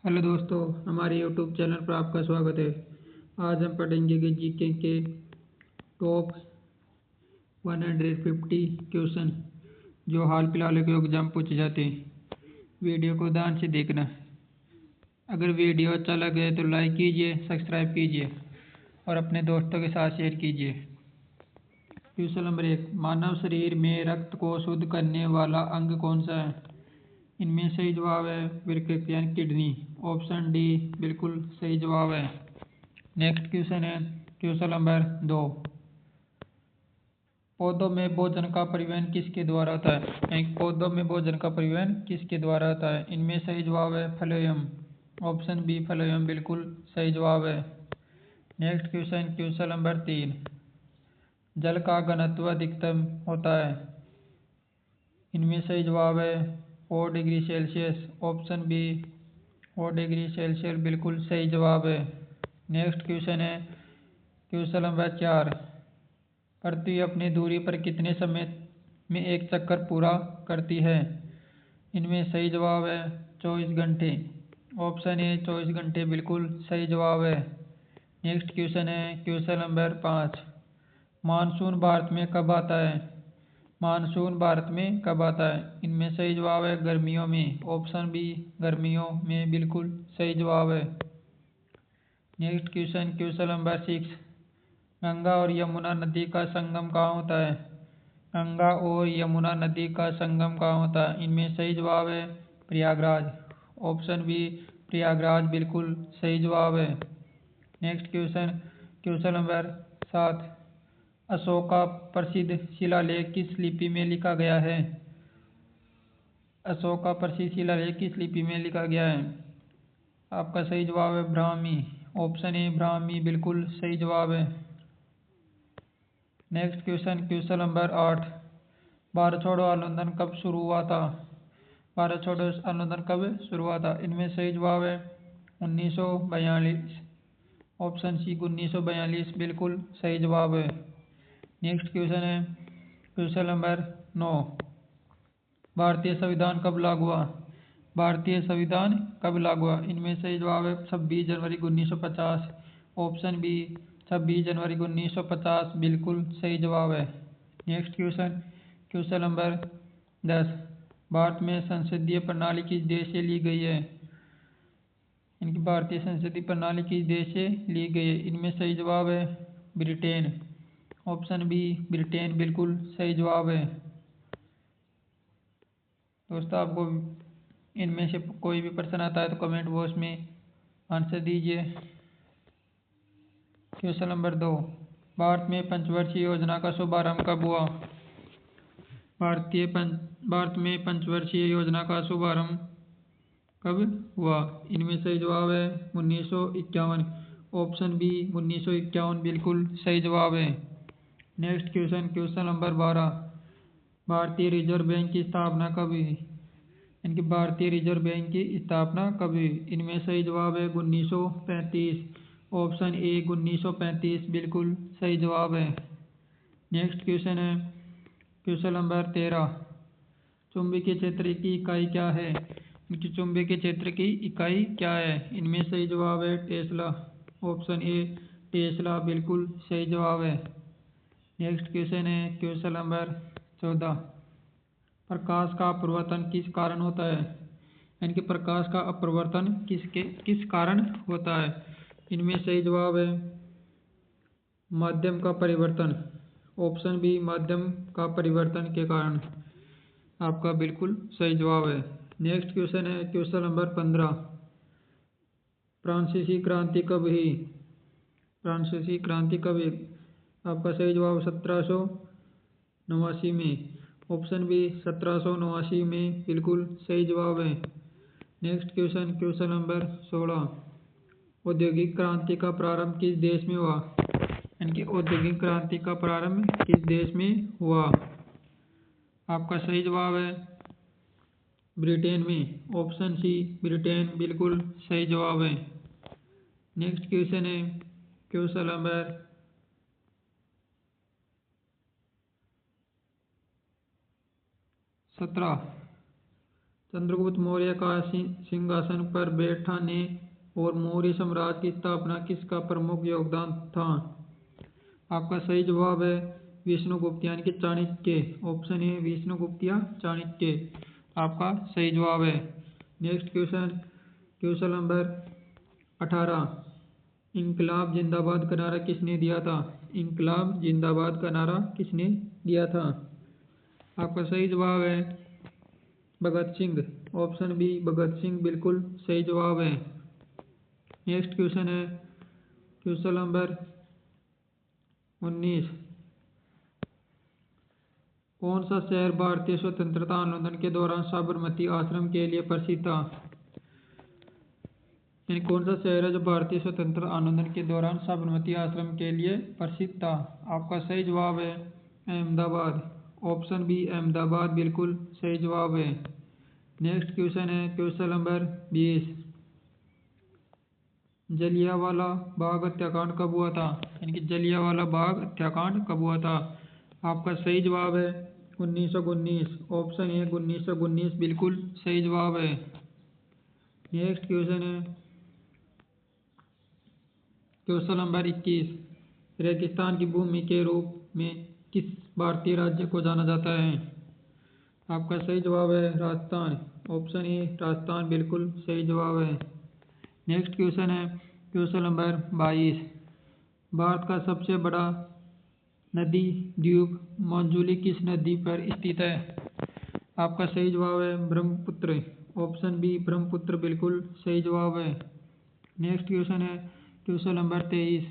Hello दोस्तों, हमारे YouTube channel पर आपका स्वागत है। आज हम पढ़ेंगे कि जीके के टॉप 150 क्वेश्चन जो हाल फिलहाल के एग्जाम पूछे जाते हैं। वीडियो को ध्यान से देखना। अगर वीडियो अच्छा लगे तो लाइक कीजिए, सब्सक्राइब कीजिए और अपने दोस्तों के साथ शेयर कीजिए। क्वेश्चन नंबर 1, मानव शरीर में रक्त को शुद्ध करने वाला अंग कौन सा है? इनमें सही जवाब है वृक्क यानी किडनी। ऑप्शन डी बिल्कुल सही जवाब है। नेक्स्ट क्वेश्चन है क्वेश्चन नंबर 2, पौधों में भोजन का परिवहन किसके द्वारा होता है? पौधों में भोजन का परिवहन किसके द्वारा होता है? इनमें सही जवाब है फ्लोएम। ऑप्शन बी फ्लोएम बिल्कुल सही जवाब है। नेक्स्ट क्वेश्चन नंबर 3, जल का घनत्व अधिकतम होता है? इनमें सही जवाब है 4 degree Celsius. Option B 4 degree Celsius बिल्कुल सही जवाब है। नेक्स्ट क्वेश्चन है क्वेश्चन नंबर 4, पृथ्वी अपनी दूरी पर कितने समय में एक चक्कर पूरा करती है? इनमें सही जवाब है 24 घंटे। ऑप्शन ए 24 घंटे बिल्कुल सही जवाब है। नेक्स्ट क्वेश्चन है क्वेश्चन नंबर 5, मानसून भारत में कब आता है? मानसून भारत में कब आता है? इनमें सही जवाब है गर्मियों में। ऑप्शन बी गर्मियों में बिल्कुल सही जवाब है। नेक्स्ट क्वेश्चन नंबर 6, गंगा और यमुना नदी का संगम कहाँ होता है? गंगा और यमुना नदी का संगम कहाँ होता है? इनमें सही जवाब है प्रयागराज। ऑप्शन बी प्रयागराज बिल्कुल सही जवाब है। नेक्स्ट क्वेश्चन नंबर 7, अशोक का प्रसिद्ध शिलालेख किस लिपि में लिखा गया है? अशोक का प्रसिद्ध शिलालेख किस लिपि में लिखा गया है? आपका सही जवाब है ब्राह्मी। ऑप्शन ए ब्राह्मी बिल्कुल सही जवाब है। नेक्स्ट क्वेश्चन नंबर 8, भारत छोड़ो आंदोलन कब शुरू हुआ था? भारत छोड़ो आंदोलन कब शुरू हुआ था? इनमें सही जवाब है 1942। ऑप्शन सी 1942 बिल्कुल सही जवाब है। नेक्स्ट क्वेश्चन है क्वेश्चन नंबर 9, भारतीय संविधान कब लागू हुआ? भारतीय संविधान कब लागू हुआ? इनमें सही जवाब है 26 जनवरी 1950। ऑप्शन बी 26 जनवरी 1950 बिल्कुल सही जवाब है। नेक्स्ट क्वेश्चन नंबर 10, भारत में संसदीय प्रणाली किस देश से ली गई है? इनकी भारतीय संसदीय प्रणाली किस देश से ली गई है? इनमें सही जवाब है ब्रिटेन। ऑप्शन बी ब्रिटेन बिल्कुल सही जवाब है। दोस्तों, आपको इनमें से कोई भी प्रश्न आता है तो कमेंट बॉक्स में आंसर दीजिए। क्वेश्चन नंबर 2, भारत में पंचवर्षीय योजना का शुभारंभ कब हुआ? भारत में पंचवर्षीय योजना का शुभारंभ कब हुआ? इनमें सही जवाब है 1951। ऑप्शन बी 1951 बिल्कुल सही जवाब है। नेक्स्ट क्वेश्चन नंबर 12, भारतीय रिजर्व बैंक की स्थापना कब हुई? इनकी भारतीय रिजर्व बैंक की स्थापना कब हुई? इनमें सही जवाब है 1935। ऑप्शन ए 1935 बिल्कुल सही जवाब है। नेक्स्ट क्वेश्चन है क्वेश्चन नंबर 13, चुंबकीय क्षेत्र की इकाई क्या है? इनकी चुंबकीय क्षेत्र की इकाई क्या है? इनमें सही जवाब है टेस्ला। ऑप्शन ए टेस्ला बिल्कुल सही जवाब है। नेक्स्ट क्वेश्चन है क्वेश्चन नंबर 14, प्रकाश का अपवर्तन किस कारण होता है? इनके प्रकाश का अपवर्तन किस कारण होता है? इनमें सही जवाब है माध्यम का परिवर्तन। ऑप्शन बी माध्यम का परिवर्तन के कारण आपका बिल्कुल सही जवाब है। नेक्स्ट क्वेश्चन है क्वेश्चन नंबर 15, फ्रांसीसी क्रांति कब हुई? फ्रांसीसी क्रांति कब हुई? आपका सही जवाब 1789 में। ऑप्शन बी 1789 में बिल्कुल सही जवाब है। नेक्स्ट क्वेश्चन नंबर 16, औद्योगिक क्रांति का प्रारंभ किस देश में हुआ? इनकी औद्योगिक क्रांति का प्रारंभ किस देश में हुआ? आपका सही जवाब है ब्रिटेन में। ऑप्शन सी ब्रिटेन बिल्कुल सही जवाब है। नेक्स्ट क्वेश्चन है क्वेश्चन नंबर 17, चंद्रगुप्त मौर्य का सिंहासन पर बैठाने और मौर्य साम्राज्य की स्थापना किसका प्रमुख योगदान था? आपका सही जवाब है विष्णुगुप्त यानी कि चाणक्य। ऑप्शन ए विष्णुगुप्त या चाणक्य आपका सही जवाब है। Next question number 18। इंकलाब जिंदाबाद का नारा किसने दिया था? इंकलाब जिंदाबाद का नारा किसने दिया था? आपका सही जवाब है भगत सिंह। ऑप्शन बी भगत सिंह बिल्कुल सही जवाब है। नेक्स्ट क्वेश्चन है क्वेश्चन नंबर 19। कौन सा शहर भारतीय स्वतंत्रता आंदोलन के दौरान साबरमती आश्रम के लिए प्रसिद्ध था? यानी कौन सा शहर है जो भारतीय स्वतंत्रता आंदोलन के दौरान साबरमती आश्रम के लिए प्रसिद्ध था? आपका सही जवाब है अहमदाबाद। ऑप्शन बी अहमदाबाद बिल्कुल सही जवाब है। नेक्स्ट क्वेश्चन है क्वेश्चन नंबर 20। जलियांवाला बाग हत्याकांड कब हुआ था? यानी कि जलियांवाला बाग हत्याकांड कब हुआ था? आपका सही जवाब है 1919। ऑप्शन ए 1919 बिल्कुल सही जवाब है। नेक्स्ट क्वेश्चन है क्वेश्चन नंबर 21। रेगिस्तान की भूमि के रूप में किस भारतीय राज्य को जाना जाता है? आपका सही जवाब है राजस्थान। ऑप्शन ए राजस्थान बिल्कुल सही जवाब है। नेक्स्ट क्वेश्चन है क्वेश्चन नंबर 22। भारत का सबसे बड़ा नदी द्वीप माजुली किस नदी पर स्थित है? आपका सही जवाब है ब्रह्मपुत्र। ऑप्शन बी ब्रह्मपुत्र बिल्कुल सही जवाब है। नेक्स्ट क्वेश्चन है क्वेश्चन नंबर 23।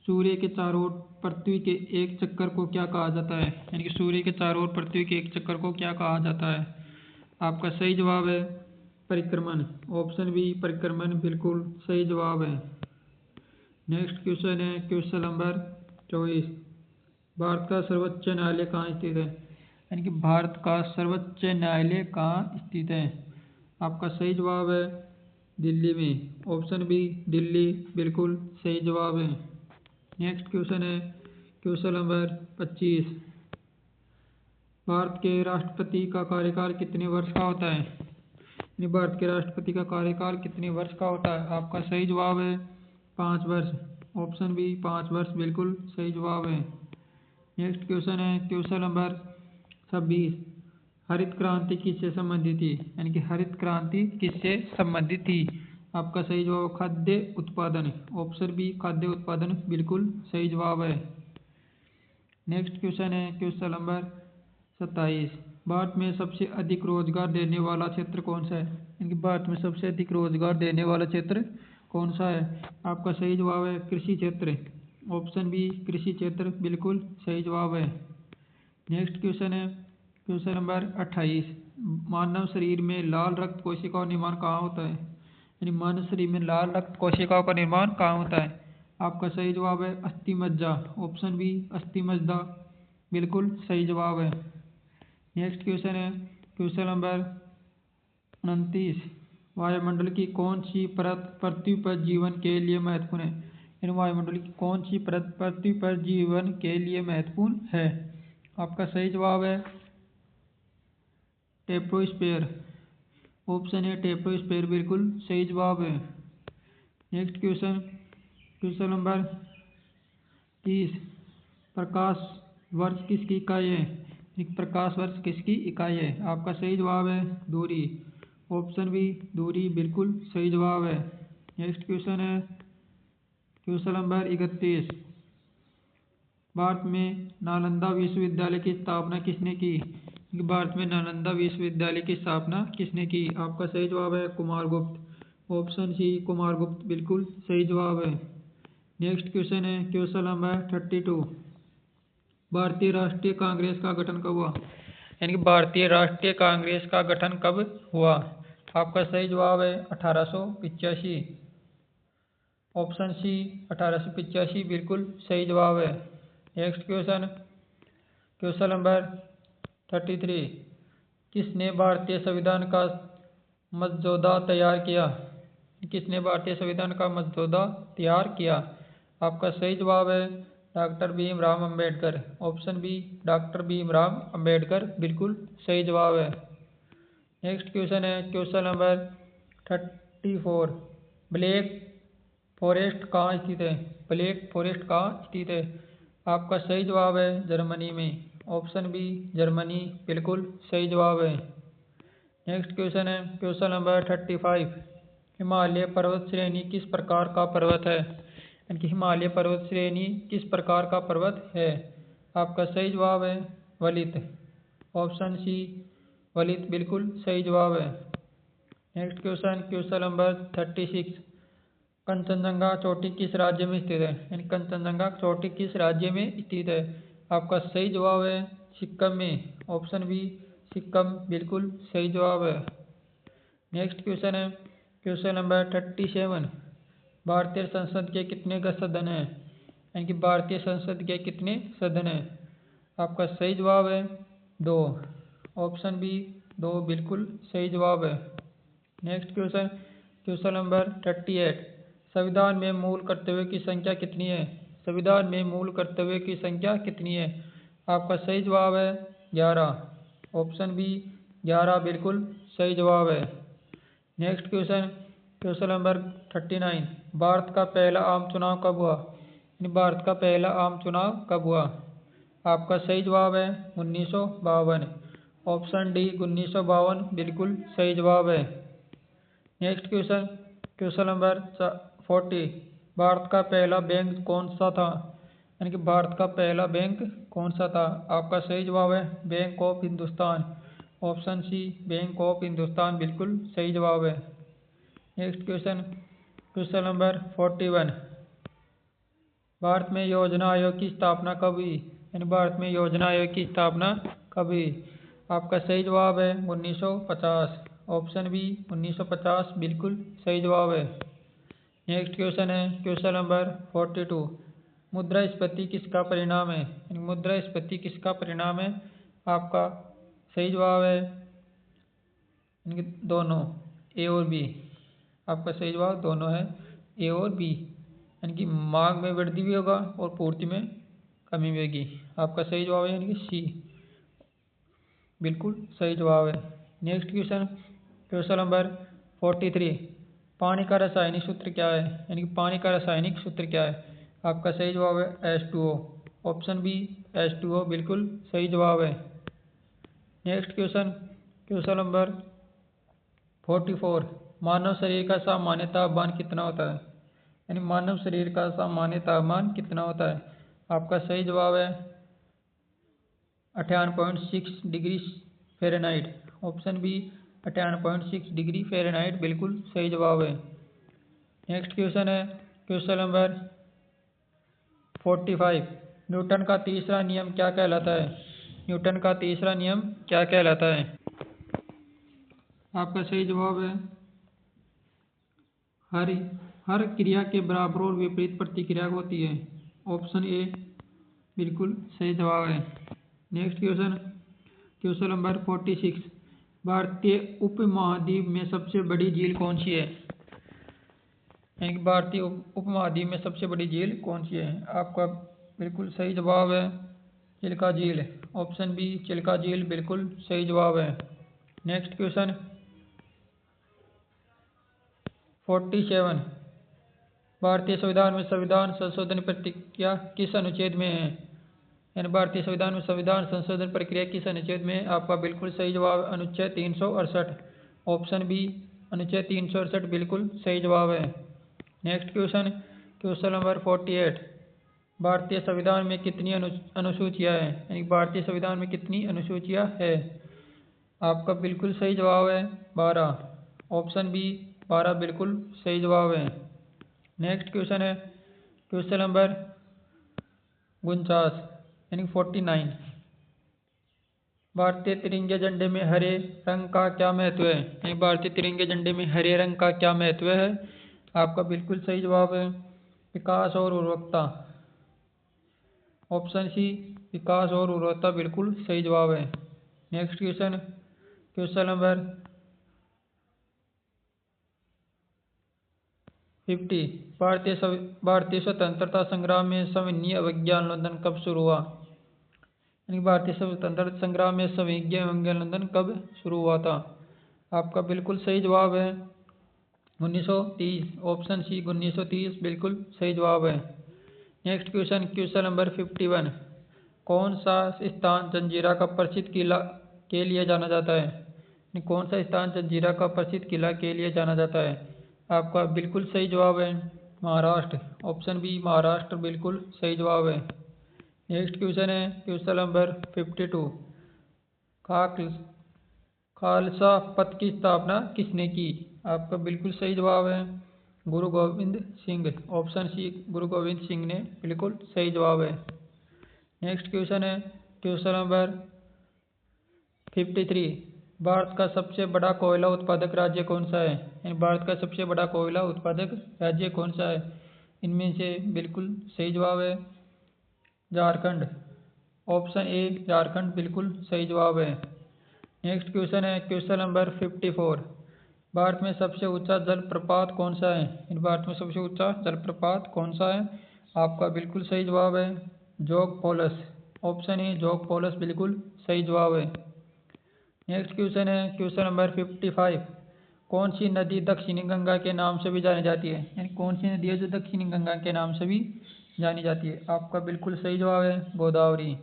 सूर्य के चारों ओर पृथ्वी के एक चक्कर को क्या कहा जाता है? यानी कि सूर्य के चारों ओर पृथ्वी के एक चक्कर को क्या कहा जाता है? आपका सही जवाब है परिक्रमण। ऑप्शन बी परिक्रमण बिल्कुल सही जवाब है। नेक्स्ट क्वेश्चन है क्वेश्चन नंबर 24। भारत का सर्वोच्च न्यायालय कहाँ स्थित है? यानी कि भारत का सर्वोच्च न्यायालय कहाँ स्थित है? आपका सही जवाब है दिल्ली में। ऑप्शन बी दिल्ली बिल्कुल सही जवाब है। नेक्स्ट क्वेश्चन है क्वेश्चन नंबर 25। भारत के राष्ट्रपति का कार्यकाल कितने वर्ष का होता है? यानी भारत के राष्ट्रपति का कार्यकाल कितने वर्ष का होता है? आपका सही जवाब है 5 वर्ष। ऑप्शन बी 5 वर्ष बिल्कुल सही जवाब है। नेक्स्ट क्वेश्चन है क्वेश्चन नंबर 26। हरित क्रांति किससे संबंधित थी? यानी कि हरित क्रांति किससे संबंधित थी? आपका सही जवाब खाद्य उत्पादन। ऑप्शन बी खाद्य उत्पादन बिल्कुल सही जवाब है। नेक्स्ट क्वेश्चन है क्वेश्चन नंबर 27। भारत में सबसे अधिक रोजगार देने वाला क्षेत्र कौन सा है? यानी कि भारत में सबसे अधिक रोजगार देने वाला क्षेत्र कौन सा है? आपका सही जवाब है कृषि क्षेत्र। ऑप्शन बी कृषि क्षेत्र बिल्कुल सही जवाब है। नेक्स्ट क्वेश्चन है क्वेश्चन नंबर 28। मानव शरीर में लाल रक्त कोशिकाओं का निर्माण कहाँ होता है? यानी मानव शरीर में लाल रक्त कोशिकाओं का निर्माण कहाँ होता है? आपका सही जवाब है अस्थि मज्जा। ऑप्शन बी अस्थि मज्जा बिल्कुल सही जवाब है। नेक्स्ट क्वेश्चन है क्वेश्चन नंबर 29। वायुमंडल की कौन सी परत पृथ्वी पर जीवन के लिए महत्वपूर्ण है? इन वायुमंडल की कौन सी परत पृथ्वी पर जीवन के लिए महत्वपूर्ण है? आपका सही जवाब है ट्रोपोस्फियर। ऑप्शन ए ट्रोपोस्फियर बिल्कुल सही जवाब है। Next question number 30। प्रकाश वर्ष किसकी इकाई है? प्रकाश वर्ष किसकी इकाई है? आपका सही जवाब है दूरी। ऑप्शन बी दूरी बिल्कुल सही जवाब है। नेक्स्ट क्वेश्चन है क्वेश्चन नंबर 31। भारत में नालंदा विश्वविद्यालय की स्थापना किसने की? भारत में नालंदा विश्वविद्यालय की स्थापना किसने की? आपका सही जवाब है कुमारगुप्त। ऑप्शन सी कुमारगुप्त बिल्कुल सही जवाब है। नेक्स्ट क्वेश्चन है क्वेश्चन नंबर 32। भारतीय राष्ट्रीय कांग्रेस का गठन कब हुआ? यानी कि भारतीय राष्ट्रीय कांग्रेस का गठन कब हुआ? आपका सही जवाब है 1885। ऑप्शन सी 1885 बिल्कुल सही जवाब है। Next question number 33। किसने भारतीय संविधान का मसौदा तैयार किया? किसने भारतीय संविधान का मसौदा तैयार किया? आपका सही जवाब है doctor Bhimrao Ambedkar. Option B doctor Bhimrao Ambedkar बिल्कुल सही जवाब है। नेक्स्ट क्वेश्चन है क्वेश्चन नंबर 34। ब्लैक फॉरेस्ट कहाँ स्थित है? ब्लैक फॉरेस्ट कहाँ स्थित है? आपका सही जवाब है जर्मनी में। ऑप्शन बी जर्मनी बिल्कुल सही जवाब है। नेक्स्ट क्वेश्चन है क्वेश्चन नंबर 35। हिमालय पर्वत श्रेणी किस प्रकार का पर्वत है? यानी कि हिमालय पर्वत श्रेणी किस प्रकार का पर्वत है? आपका सही जवाब है वलित। ऑप्शन सी वलित बिल्कुल सही जवाब है। Next question question number 36। Kanchenjunga चोटी किस राज्य में स्थित है? यानी कंचनजंगा चोटी किस राज्य में स्थित है? आपका सही जवाब है सिक्किम में। ऑप्शन बी सिक्किम बिल्कुल सही जवाब है। नेक्स्ट क्वेश्चन है क्वेश्चन नंबर 37। भारतीय संसद के कितने सदन हैं? यानी कि भारतीय संसद के कितने सदन हैं? आपका सही जवाब है 2। ऑप्शन बी 2 बिल्कुल सही जवाब है। Next question question number 38। संविधान में मूल कर्तव्य की संख्या कितनी है? संविधान में मूल कर्तव्य की संख्या कितनी है? आपका सही जवाब है 11। ऑप्शन बी 11 बिल्कुल सही जवाब है। Next question question number 39। Bharat का पहला आम चुनाव कब हुआ? भारत का पहला आम चुनाव कब हुआ? आपका सही जवाब है 1952। ऑप्शन डी 1952 बिल्कुल सही जवाब है। Next question question number 40। Bharat का पहला बैंक कौन सा था? यानी कि भारत का पहला बैंक कौन सा था? आपका सही जवाब है Bank of Hindustan. Option C Bank of Hindustan बिल्कुल सही जवाब है। Next question question number 41। Bharat में योजना आयोग की स्थापना कब हुई? यानी भारत में योजना आयोग की स्थापना कब हुई? आपका सही जवाब है 1950। ऑप्शन बी 1950 बिल्कुल सही जवाब है। नेक्स्ट क्वेश्चन है क्वेश्चन नंबर 42। मुद्रास्फीति किसका परिणाम है? यानी मुद्रास्फीति किसका परिणाम है? आपका सही जवाब है इनके दोनों ए और बी। आपका सही जवाब दोनों है ए और बी। यानी कि मांग में वृद्धि भी होगा और पूर्ति में कमी भी होगी। आपका सही जवाब है यानी कि सी बिल्कुल सही जवाब है। Next question question number 43। पानी का रासायनिक सूत्र क्या है? यानी कि पानी का रासायनिक सूत्र क्या है? आपका सही जवाब है H2O। ऑप्शन बी H2O बिल्कुल सही जवाब है। Next question question number 44। मानव शरीर का सामान्य तापमान कितना होता है? यानी मानव शरीर का सामान्य तापमान कितना होता है? आपका सही जवाब है 58.6 degree Fahrenheit. Option B 58.6 degree Fahrenheit बिल्कुल सही जवाब है। नेक्स्ट क्वेश्चन है क्वेश्चन नंबर 45। न्यूटन का तीसरा नियम क्या कहलाता है? न्यूटन का तीसरा नियम क्या कहलाता है? आपका सही जवाब है हर क्रिया के बराबर और विपरीत प्रतिक्रिया होती है। ऑप्शन ए बिल्कुल सही जवाब है। Next question question number 46। भारतीय उपमहाद्वीप में सबसे बड़ी झील कौन सी है? यानी भारतीय उपमहाद्वीप में सबसे बड़ी झील कौन सी है? आपका बिल्कुल सही जवाब है चिल्का झील। ऑप्शन बी चिल्का झील बिल्कुल सही जवाब है। Next question 47। भारतीय संविधान में संविधान संशोधन प्रक्रिया किस अनुच्छेद में है? यानी भारतीय संविधान में संविधान संशोधन प्रक्रिया किस अनुच्छेद में है? आपका बिल्कुल सही जवाब अनुच्छेद 368। ऑप्शन बी अनुच्छेद 368 बिल्कुल सही जवाब है। Next question question number 48। भारतीय संविधान में कितनी अनुसूचियाँ हैं? यानी भारतीय संविधान में कितनी अनुसूचियाँ है? आपका बिल्कुल सही जवाब है 12। ऑप्शन बी 12 बिल्कुल सही जवाब है। नेक्स्ट क्वेश्चन है क्वेश्चन नंबर 49 यानी 49। भारतीय तिरंगे झंडे में हरे रंग का क्या महत्व है? यानी भारतीय तिरंगे झंडे में हरे रंग का क्या महत्व है? आपका बिल्कुल सही जवाब है विकास और उर्वरकता। ऑप्शन सी विकास और उर्वरकता बिल्कुल सही जवाब है। Next question question number 50। भारतीय स्वतंत्रता संग्राम में सविनय अवज्ञा आंदोलन कब शुरू हुआ? यानी भारतीय स्वतंत्रता संग्राम में सविनय अवज्ञा आंदोलन कब शुरू हुआ था? आपका बिल्कुल सही जवाब है 1930। ऑप्शन सी 1930 बिल्कुल सही जवाब है। Next question number 51। कौन सा स्थान जंजीरा का प्रसिद्ध किला के लिए जाना जाता है? कौन सा स्थान जंजीरा का प्रसिद्ध किला के लिए जाना जाता है? आपका बिल्कुल सही जवाब है महाराष्ट्र। ऑप्शन बी महाराष्ट्र बिल्कुल सही जवाब है। नेक्स्ट क्वेश्चन है क्वेश्चन नंबर 52। खालसा पंथ की स्थापना किसने की? आपका बिल्कुल सही जवाब है गुरु गोविंद सिंह। ऑप्शन सी गुरु गोविंद सिंह ने बिल्कुल सही जवाब है। नेक्स्ट क्वेश्चन है क्वेश्चन नंबर 53। भारत का सबसे बड़ा कोयला उत्पादक राज्य कौन सा है? भारत का सबसे बड़ा कोयला उत्पादक राज्य कौन सा है? इनमें से बिल्कुल सही जवाब है झारखंड। ऑप्शन ए झारखंड बिल्कुल सही जवाब है। नेक्स्ट क्वेश्चन है क्वेश्चन नंबर 54। भारत में सबसे ऊंचा जलप्रपात कौन सा है? भारत में सबसे ऊंचा जलप्रपात कौन सा है? आपका बिल्कुल सही जवाब है जोग फॉल्स। ऑप्शन ए जोग फॉल्स बिल्कुल सही जवाब है। नेक्स्ट क्वेश्चन है क्वेश्चन नंबर 55। कौन सी नदी दक्षिणी गंगा के नाम से भी जानी जाती है? यानी कौन सी नदी है जो दक्षिणी गंगा के नाम से भी जानी जाती है? आपका बिल्कुल सही जवाब है गोदावरी।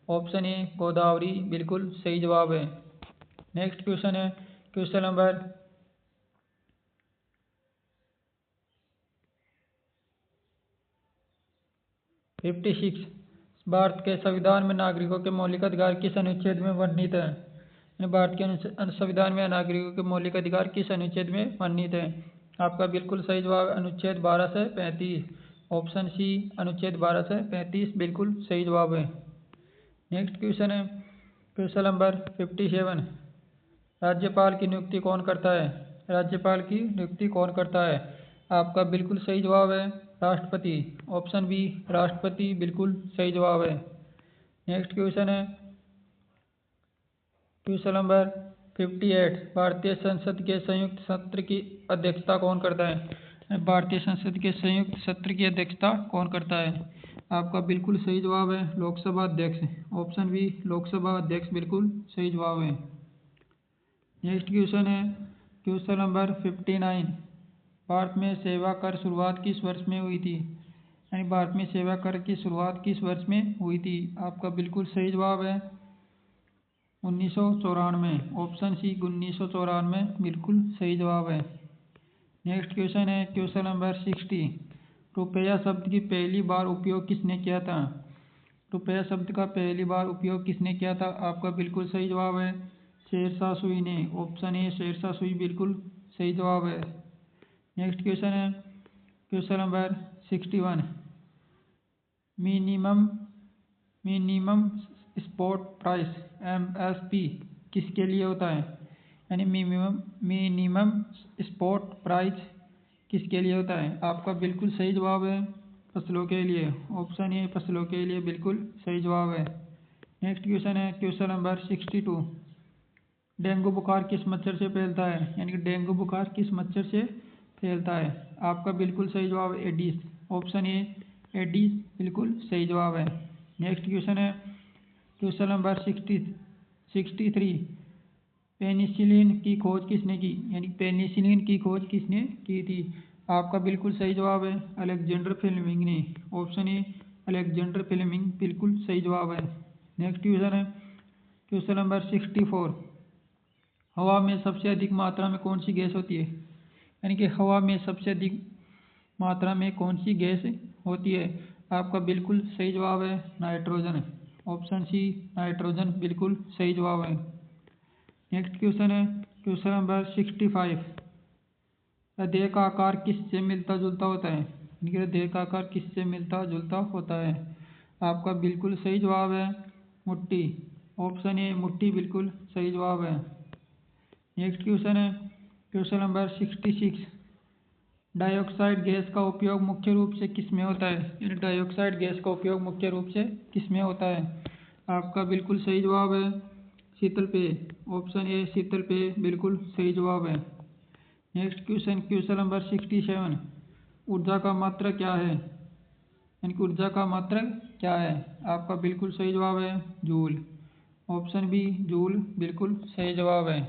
ऑप्शन ए गोदावरी बिल्कुल सही जवाब है। नेक्स्ट क्वेश्चन है क्वेश्चन नंबर 56। भारत के संविधान में नागरिकों के मौलिक अधिकार किस अनुच्छेद में वर्णित है? भारत के संविधान में नागरिकों के मौलिक अधिकार किस अनुच्छेद में वर्णित है? आपका बिल्कुल सही जवाब अनुच्छेद 12 से 35। ऑप्शन सी अनुच्छेद 12 से 35 बिल्कुल सही जवाब है। नेक्स्ट क्वेश्चन है क्वेश्चन नंबर 57। राज्यपाल की नियुक्ति कौन करता है? राज्यपाल की नियुक्ति कौन करता है? आपका बिल्कुल सही जवाब है राष्ट्रपति। ऑप्शन बी राष्ट्रपति बिल्कुल सही जवाब है। नेक्स्ट क्वेश्चन है क्वेश्चन नंबर 58। भारतीय संसद के संयुक्त सत्र की अध्यक्षता कौन करता है? भारतीय संसद के संयुक्त सत्र की अध्यक्षता कौन करता है? आपका बिल्कुल सही जवाब है लोकसभा अध्यक्ष। ऑप्शन बी लोकसभा अध्यक्ष बिल्कुल सही जवाब है। नेक्स्ट क्वेश्चन है क्वेश्चन नंबर 59। भारत में सेवा कर शुरुआत किस वर्ष में हुई थी? यानी भारत में सेवा कर की शुरुआत किस वर्ष में हुई थी? आपका बिल्कुल सही जवाब है 1994। ऑप्शन सी 1994 बिल्कुल सही जवाब है। नेक्स्ट क्वेश्चन है क्वेश्चन नंबर 60। रुपया शब्द की पहली बार उपयोग किसने किया था? रुपया शब्द का पहली बार उपयोग किसने किया था? आपका बिल्कुल सही जवाब है शेरशाह सूरी ने। ऑप्शन ए शेरशाह सूरी बिल्कुल सही जवाब है। नेक्स्ट क्वेश्चन है question number 61। Minimum spot price MSP किसके लिए होता है? यानी मिनिमम स्पॉट प्राइस किसके लिए होता है? आपका बिल्कुल सही जवाब है फसलों के लिए। ऑप्शन ए फसलों के लिए बिल्कुल सही जवाब है। नेक्स्ट क्वेश्चन है क्वेश्चन नंबर 62। डेंगू बुखार किस मच्छर से फैलता है? यानी कि डेंगू बुखार किस मच्छर से फैलता है? आपका बिल्कुल सही जवाब है एडिस। ऑप्शन ए एडिस बिल्कुल सही जवाब है। नेक्स्ट क्वेश्चन है क्वेश्चन नंबर 63। पेनिसिलिन की खोज किसने की? यानी पेनिसिलिन की खोज किसने की थी? आपका बिल्कुल सही जवाब है अलेक्जेंडर फ्लेमिंग ने। ऑप्शन ए अलेक्जेंडर फ्लेमिंग बिल्कुल सही जवाब है। नेक्स्ट क्वेश्चन है क्वेश्चन नंबर 64। हवा में सबसे अधिक मात्रा में कौन सी गैस होती है? यानी कि हवा में सबसे अधिक मात्रा में कौन सी गैस होती है? आपका बिल्कुल सही जवाब है नाइट्रोजन। ऑप्शन सी नाइट्रोजन बिल्कुल सही जवाब है। नेक्स्ट क्वेश्चन है क्वेश्चन नंबर 65। हृदय का आकार किससे मिलता जुलता होता है? यानी कि हृदय का आकार किससे मिलता जुलता होता है? आपका बिल्कुल सही जवाब है मुट्ठी। ऑप्शन ए मुट्ठी बिल्कुल सही जवाब है। नेक्स्ट क्वेश्चन है क्वेश्चन नंबर 66। डाइऑक्साइड गैस का उपयोग मुख्य रूप से किस में होता है? यानी डाइऑक्साइड गैस का उपयोग मुख्य रूप से किस में होता है? आपका बिल्कुल सही जवाब है शीतल पेय। ऑप्शन ए शीतल पेय बिल्कुल सही जवाब है। Next question number 67। ऊर्जा का मात्रक क्या है? यानी कि ऊर्जा का मात्रक क्या है? आपका बिल्कुल सही जवाब है जूल। ऑप्शन बी जूल बिल्कुल सही जवाब है।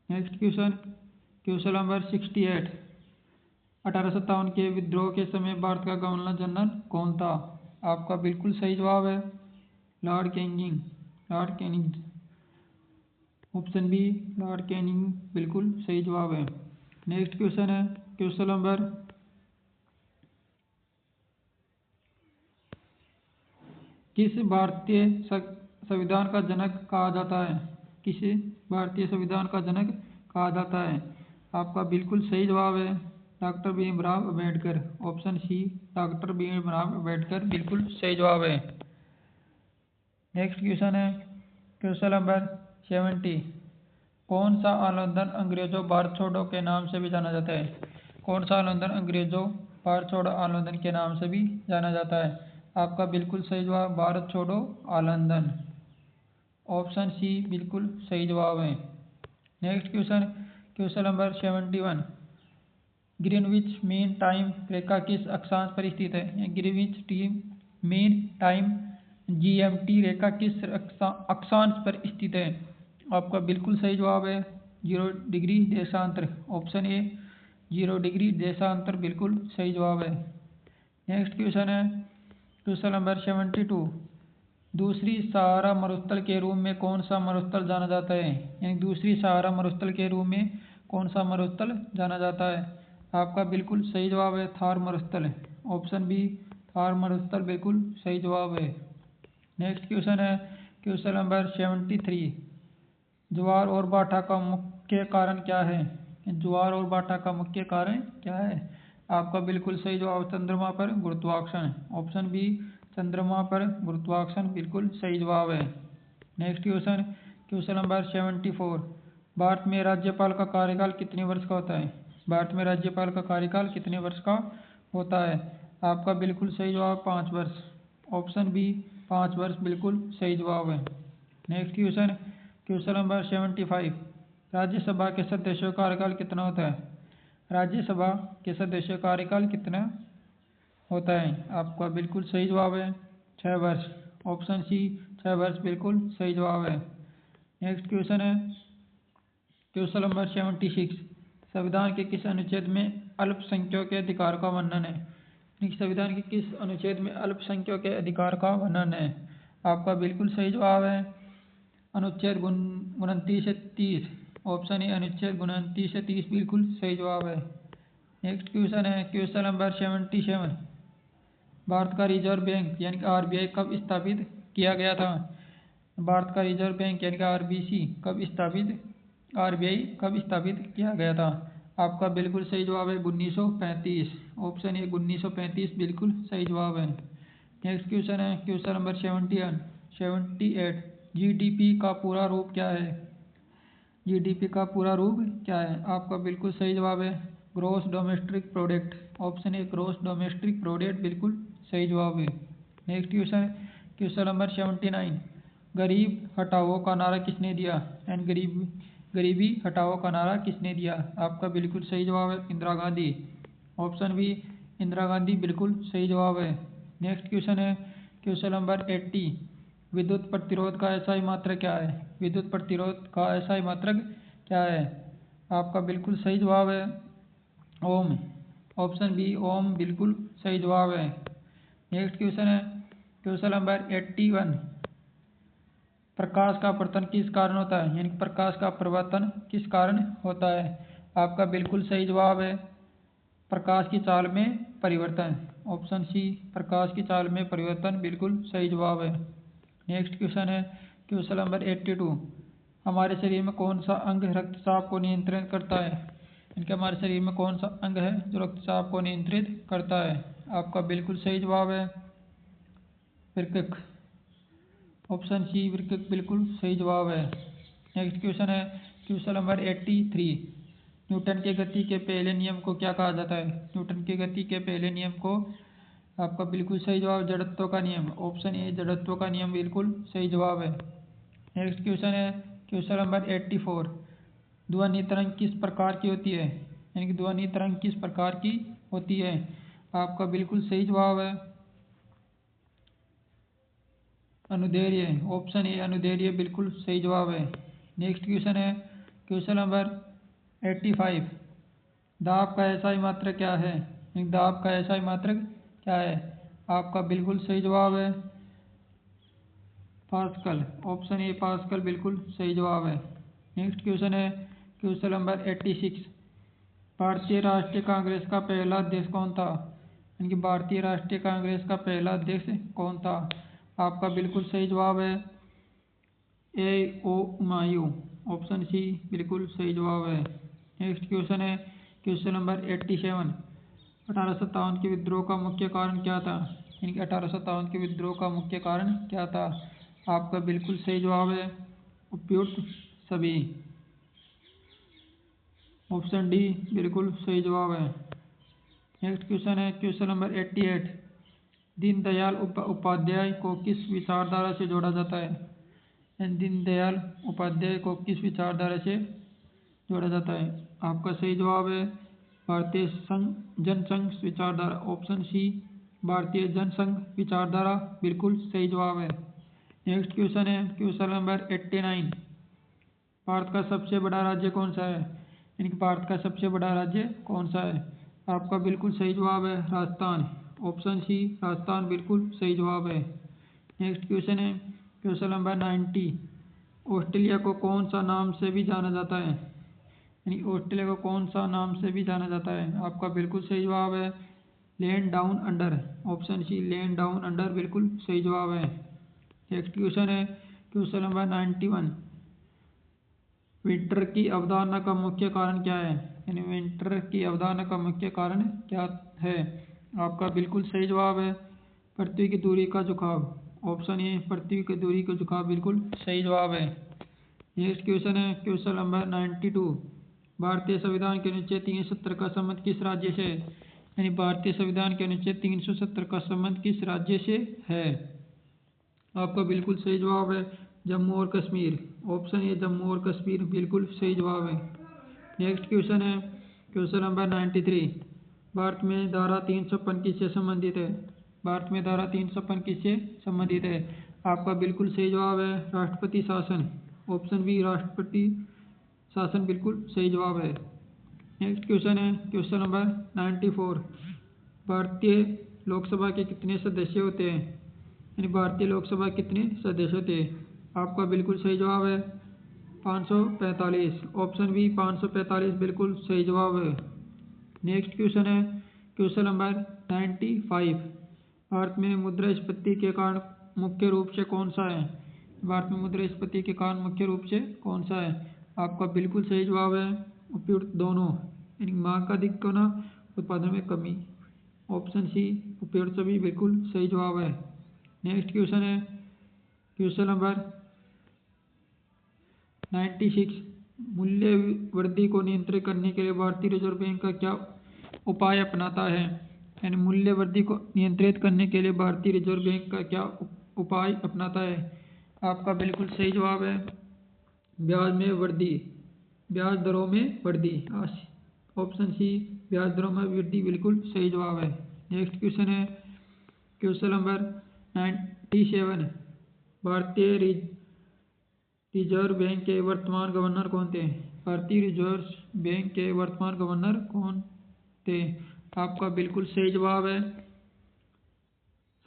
Next question, question number 68। 1857 के विद्रोह के समय भारत का गवर्नर जनरल कौन था? आपका बिल्कुल सही जवाब है Lord Canning. Lord Canning, option B Lord Canning बिल्कुल सही जवाब है। नेक्स्ट क्वेश्चन है क्वेश्चन नंबर, किस भारतीय संविधान का जनक कहा जाता है? किसे भारतीय संविधान का जनक कहा जाता है? आपका बिल्कुल सही जवाब है doctor Bhimrao Ambedkar. Option C doctor Bhimrao Ambedkar बिल्कुल सही जवाब है। नेक्स्ट क्वेश्चन है क्वेश्चन नंबर 70। कौन सा आंदोलन अंग्रेजों भारत छोड़ो के नाम से भी जाना जाता है? कौन सा आंदोलन अंग्रेजों भारत छोड़ो आंदोलन के नाम से भी जाना जाता है? आपका बिल्कुल सही जवाब भारत छोड़ो आंदोलन। ऑप्शन सी बिल्कुल सही जवाब है। Next question, question number 71। Greenwich mean time रेखा किस अक्षांश पर स्थित है? ग्रीनविच मीन टाइम GMT रेखा किस अक्षांश पर स्थित है? आपका बिल्कुल सही जवाब है 0 डिग्री देशांतर। ऑप्शन ए 0 डिग्री देशांतर बिल्कुल सही जवाब है। नेक्स्ट क्वेश्चन है क्वेश्चन नंबर 72। दूसरी सहारा मरुस्थल के रूप में कौन सा मरुस्थल जाना जाता है? यानी दूसरी सहारा मरुस्थल के रूप में कौन सा मरुस्थल जाना जाता है? आपका बिल्कुल सही जवाब है थार मरुस्थल। ऑप्शन बी थार मरुस्थल बिल्कुल सही जवाब है। नेक्स्ट क्वेश्चन है क्वेश्चन नंबर 73। ज्वार और बाटा का मुख्य कारण क्या है? ज्वार और बाटा का मुख्य कारण क्या है? आपका बिल्कुल सही जवाब चंद्रमा पर गुरुत्वाकर्षण। ऑप्शन बी चंद्रमा पर गुरुत्वाकर्षण बिल्कुल सही जवाब है। Next question, question number 74। Bharat में राज्यपाल का कार्यकाल कितने वर्ष का होता है? भारत में राज्यपाल का कार्यकाल कितने वर्ष का होता है? आपका बिल्कुल सही जवाब 5 वर्ष। ऑप्शन बी 5 वर्ष बिल्कुल सही जवाब है। Next question, question number 75। Rajya Sabha के सदस्यों का कार्यकाल कितना होता है? राज्यसभा के सदस्यों का कार्यकाल कितना होता है? आपका बिल्कुल सही जवाब है 6 वर्ष। ऑप्शन सी 6 वर्ष बिल्कुल सही जवाब है। नेक्स्ट क्वेश्चन है क्वेश्चन नंबर 76। संविधान के किस अनुच्छेद में अल्पसंख्यकों के अधिकार का वर्णन है? संविधान के किस अनुच्छेद में अल्पसंख्यकों के अधिकार का वर्णन है? आपका बिल्कुल सही जवाब है अनुच्छेद 29 से 30। ऑप्शन ए अनुच्छेद 29 से 30 बिल्कुल सही जवाब है। नेक्स्ट क्वेश्चन है क्वेश्चन नंबर 77। भारत का रिजर्व बैंक यानी कि RBI कब स्थापित किया गया था? भारत का रिजर्व बैंक यानी कि RBI कब स्थापित किया गया था? आपका बिल्कुल सही जवाब है 1935। ऑप्शन ए 1935 बिल्कुल सही जवाब है। नेक्स्ट क्वेश्चन है क्वेश्चन नंबर 78। GDP का पूरा रूप क्या है? GDP का पूरा रूप क्या है? आपका बिल्कुल सही जवाब है gross domestic product. Option A gross domestic product बिल्कुल सही जवाब है। Next question, question number 79। गरीब हटाओ का नारा किसने दिया? एंड गरीबी हटाओ का नारा किसने दिया? आपका बिल्कुल सही जवाब है इंदिरा गांधी। ऑप्शन बी इंदिरा गांधी बिल्कुल सही जवाब है। नेक्स्ट क्वेश्चन है क्वेश्चन नंबर 80। विद्युत प्रतिरोध का एसआई मात्रक क्या है? विद्युत प्रतिरोध का एसआई मात्रक क्या है? आपका बिल्कुल सही जवाब है ओम। ऑप्शन बी ओम बिल्कुल सही जवाब है। नेक्स्ट क्वेश्चन है क्वेश्चन नंबर 81। प्रकाश का अपवर्तन किस कारण होता है? यानी प्रकाश का अपवर्तन किस कारण होता है? आपका बिल्कुल सही जवाब है प्रकाश की चाल में परिवर्तन। ऑप्शन सी प्रकाश की चाल में परिवर्तन बिल्कुल सही जवाब है। नेक्स्ट क्वेश्चन है क्वेश्चन नंबर 82। हमारे शरीर में कौन सा अंग रक्तचाप को नियंत्रित करता है? इनके हमारे शरीर में कौन सा अंग है जो रक्तचाप को नियंत्रित करता है? आपका बिल्कुल सही जवाब है वृक्क। ऑप्शन सी वृक्क बिल्कुल सही जवाब है। नेक्स्ट क्वेश्चन है क्वेश्चन नंबर 83। न्यूटन के गति के पहले नियम को क्या कहा जाता है? न्यूटन के गति के पहले नियम को आपका बिल्कुल सही जवाब जड़त्व का नियम। ऑप्शन ए जड़त्व का नियम बिल्कुल सही जवाब है। नेक्स्ट क्वेश्चन है क्वेश्चन नंबर 84। ध्वनि तरंग किस प्रकार की होती है? यानी कि ध्वनि तरंग किस प्रकार की होती है? आपका बिल्कुल सही जवाब है अनुदैर्ध्य। ऑप्शन ए अनुदैर्ध्य बिल्कुल सही जवाब है। नेक्स्ट क्वेश्चन है क्वेश्चन नंबर 85, दाब का एसआई मात्रक क्या है? दाब का एसआई मात्रक क्या है? आपका बिल्कुल सही जवाब है पास्कल। ऑप्शन ए पास्कल बिल्कुल सही जवाब है। नेक्स्ट क्वेश्चन है क्वेश्चन नंबर 86, भारतीय राष्ट्रीय कांग्रेस का पहला अध्यक्ष कौन था? यानी कि भारतीय राष्ट्रीय कांग्रेस का पहला अध्यक्ष कौन था? आपका बिल्कुल सही जवाब है ए ओ हुमायूं। ऑप्शन सी बिल्कुल सही जवाब है। नेक्स्ट क्वेश्चन है क्वेश्चन नंबर 87, 1857 के विद्रोह का मुख्य कारण क्या था? यानी कि 1857 के विद्रोह का मुख्य कारण क्या था? आपका बिल्कुल सही जवाब है उपयुक्त सभी। ऑप्शन डी बिल्कुल सही जवाब है। नेक्स्ट क्वेश्चन है क्वेश्चन नंबर 88, दीनदयाल उपाध्याय को किस विचारधारा से जोड़ा जाता है? दीनदयाल उपाध्याय को किस विचारधारा से जोड़ा जाता है? आपका सही जवाब है भारतीय जनसंघ विचारधारा। ऑप्शन सी भारतीय जनसंघ विचारधारा बिल्कुल सही जवाब है। नेक्स्ट क्वेश्चन है क्वेश्चन नंबर 89, भारत का सबसे बड़ा राज्य कौन सा है? यानी कि भारत का सबसे बड़ा राज्य कौन सा है? आपका बिल्कुल सही जवाब है राजस्थान। ऑप्शन सी राजस्थान बिल्कुल सही जवाब है। नेक्स्ट क्वेश्चन है क्वेश्चन नंबर 90, ऑस्ट्रेलिया को कौन सा नाम से भी जाना जाता है? यानी ऑस्ट्रेलिया को कौन सा नाम से भी जाना जाता है? आपका बिल्कुल सही जवाब है Land Down Under. Option C Land Down Under बिल्कुल सही जवाब है। नेक्स्ट क्वेश्चन है क्वेश्चन नंबर 91, विंटर की अवधारणा का मुख्य कारण क्या है? यानी विंटर की अवधारणा का मुख्य कारण क्या है? आपका बिल्कुल सही जवाब है पृथ्वी की दूरी का झुकाव। ऑप्शन ए पृथ्वी की दूरी का झुकाव बिल्कुल सही जवाब है। नेक्स्ट क्वेश्चन है क्वेश्चन नंबर 92, भारतीय संविधान के अनुच्छेद 370 का संबंध किस राज्य से? यानी भारतीय संविधान के अनुच्छेद 370 का संबंध किस राज्य से है? आपका बिल्कुल सही जवाब है जम्मू और कश्मीर। ऑप्शन ए जम्मू और कश्मीर बिल्कुल सही जवाब है। नेक्स्ट क्वेश्चन है क्वेश्चन नंबर 93, भारत में धारा 355 किससे संबंधित है? भारत में धारा 355 किससे संबंधित है? आपका बिल्कुल सही जवाब है राष्ट्रपति शासन। ऑप्शन बी राष्ट्रपति शासन बिल्कुल सही जवाब है। नेक्स्ट क्वेश्चन है क्वेश्चन नंबर 94, भारतीय लोकसभा के कितने सदस्य होते हैं? यानी भारतीय लोकसभा कितने सदस्य होते हैं? आपका बिल्कुल सही जवाब है 545। ऑप्शन बी 545 बिल्कुल सही जवाब है। नेक्स्ट क्वेश्चन है क्वेश्चन नंबर 95, भारत में मुद्रास्फीति के कारण मुख्य रूप से कौन सा है? भारत में मुद्रास्फीति के कारण मुख्य रूप से कौन सा है? आपका बिल्कुल सही जवाब है उपयुक्त दोनों। यानी मांग का अधिक होना उत्पादन में कमी। ऑप्शन सी उपयुक्त सभी बिल्कुल सही जवाब है। नेक्स्ट क्वेश्चन है क्वेश्चन नंबर 96, मूल्य वृद्धि को नियंत्रित करने के लिए भारतीय रिजर्व बैंक का क्या उपाय अपनाता है? यानी मूल्य वृद्धि को नियंत्रित करने के लिए भारतीय रिजर्व बैंक का क्या उपाय अपनाता है? आपका बिल्कुल सही जवाब है ब्याज में वृद्धि, ब्याज दरों में वृद्धि। ऑप्शन सी ब्याज दरों में वृद्धि बिल्कुल सही जवाब है। नेक्स्ट क्वेश्चन है क्वेश्चन नंबर 97, भारतीय रिजर्व बैंक के वर्तमान गवर्नर कौन थे? भारतीय रिजर्व बैंक के वर्तमान गवर्नर कौन थे? आपका बिल्कुल सही जवाब है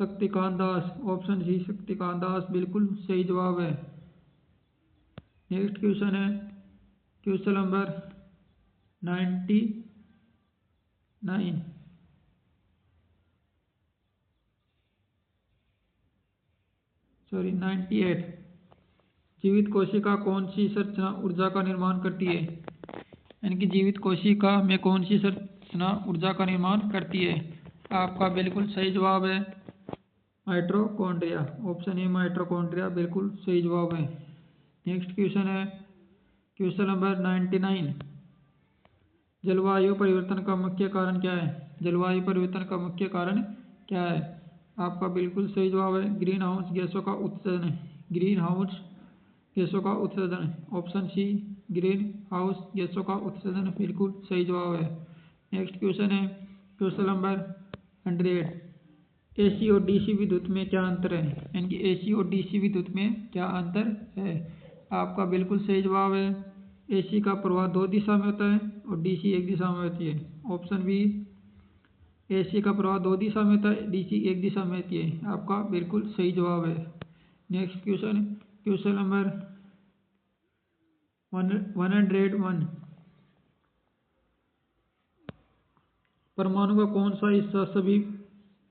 शक्तिकांत दास। ऑप्शन सी शक्तिकांत दास बिल्कुल सही जवाब है। नेक्स्ट क्वेश्चन है क्वेश्चन नंबर 98, जीवित कोशिका कौन सी संरचना ऊर्जा का निर्माण करती है? यानी कि जीवित कोशिका में कौन सी संरचना ऊर्जा का निर्माण करती है? आपका बिल्कुल सही जवाब है माइटोकॉन्ड्रिया। ऑप्शन ए माइटोकॉन्ड्रिया बिल्कुल सही जवाब है। नेक्स्ट क्वेश्चन है क्वेश्चन नंबर 99, जलवायु परिवर्तन का मुख्य कारण क्या है? जलवायु परिवर्तन का मुख्य कारण क्या है? आपका बिल्कुल सही जवाब है ग्रीन हाउस गैसों का उत्सर्जन। ग्रीन हाउस गैसों का उत्सर्जन। ऑप्शन सी ग्रीन हाउस गैसों का उत्सर्जन बिल्कुल सही जवाब है। नेक्स्ट क्वेश्चन है क्वेश्चन नंबर 100, एसी और डीसी विद्युत में क्या अंतर है? यानी कि एसी और डीसी विद्युत में क्या अंतर है? आपका बिल्कुल सही जवाब है AC का प्रवाह 2 दिशा में होता है और DC एक दिशा में होती है। ऑप्शन बी, AC का प्रवाह 2 दिशा में होता है, DC एक दिशा में होती है। आपका बिल्कुल सही जवाब है। Next question, question number 101। परमाणु का कौन सा हिस्सा सभी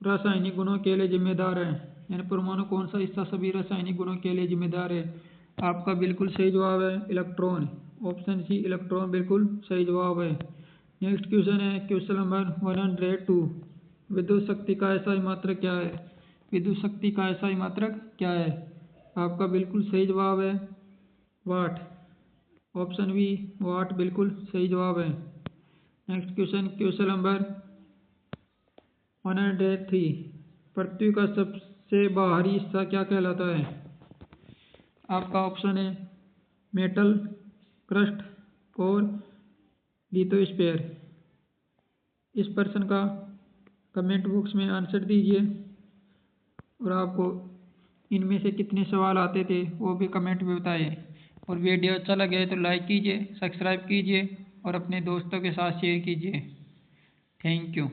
रासायनिक गुणों के लिए जिम्मेदार है? यानी परमाणु कौन सा हिस्सा सभी रासायनिक गुणों के लिए जिम्मेदार है? आपका बिल्कुल सही जवाब है इलेक्ट्रॉन। ऑप्शन सी, इलेक्ट्रॉन बिल्कुल सही जवाब है। नेक्स्ट क्वेश्चन है क्वेश्चन नंबर 102। विद्युत शक्ति का ऐसा मात्रक क्या है? विद्युत शक्ति का ऐसा मात्रक क्या है? आपका बिल्कुल सही जवाब है वाट। ऑप्शन बी, वाट बिल्कुल सही जवाब है। Next question, question number 103। पृथ्वी का सबसे बाहरी हिस्सा क्या कहलाता है? आपका ऑप्शन है मेटल, क्रस्ट और लिथोस्फीयर। इस प्रश्न का कमेंट बॉक्स में आंसर दीजिए और आपको इनमें से कितने सवाल आते थे वो भी कमेंट में बताइए। और वीडियो अच्छा लगे तो लाइक कीजिए, सब्सक्राइब कीजिए और अपने दोस्तों के साथ शेयर कीजिए। Thank you.